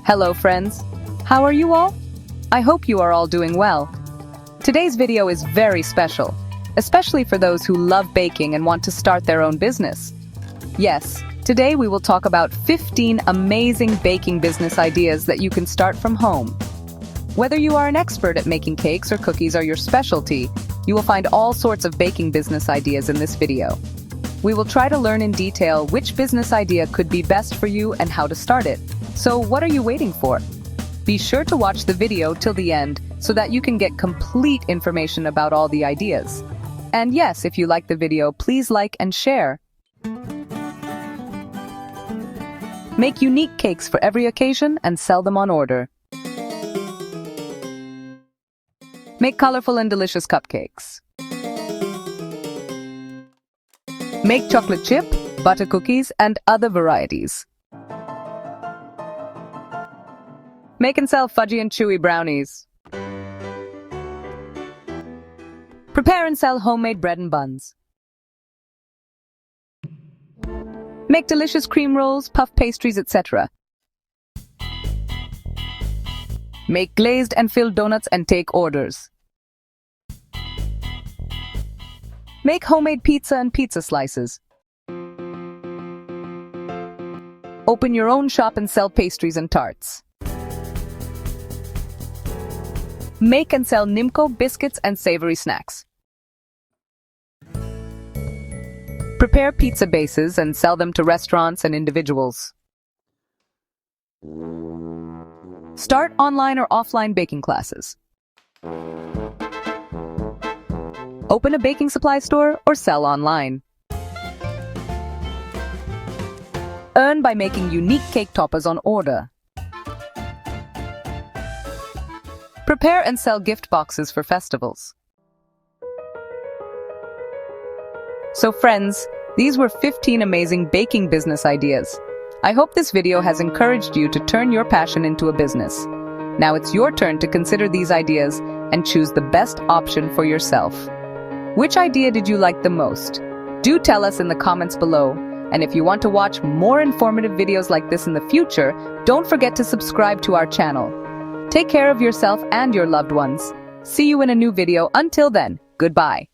Hello friends, how are you all? I hope you are all doing well. Today's video is very special, especially for those who love baking and want to start their own business. Yes, today we will talk about 15 amazing baking business ideas that you can start from home. Whether you are an expert at making cakes or cookies are your specialty, you will find all sorts of baking business ideas in this video. We will try to learn in detail which business idea could be best for you and how to start it. So what are you waiting for? Be sure to watch the video till the end so that you can get complete information about all the ideas. And yes, if you like the video, please like and share. Make unique cakes for every occasion and sell them on order. Make colorful and delicious cupcakes. Make chocolate chip, butter cookies, and other varieties. Make and sell fudgy and chewy brownies. Prepare and sell homemade bread and buns. Make delicious cream rolls, puff pastries, etc. Make glazed and filled donuts and take orders. Make homemade pizza and pizza slices. Open your own shop and sell pastries and tarts. Make and sell Nimco biscuits and savory snacks. Prepare pizza bases and sell them to restaurants and individuals. Start online or offline baking classes. Open a baking supply store or sell online. Earn by making unique cake toppers on order. Prepare and sell gift boxes for festivals. So friends, these were 15 amazing baking business ideas. I hope this video has encouraged you to turn your passion into a business. Now it's your turn to consider these ideas and choose the best option for yourself. Which idea did you like the most? Do tell us in the comments below. And if you want to watch more informative videos like this in the future, don't forget to subscribe to our channel. Take care of yourself and your loved ones. See you in a new video. Until then, goodbye.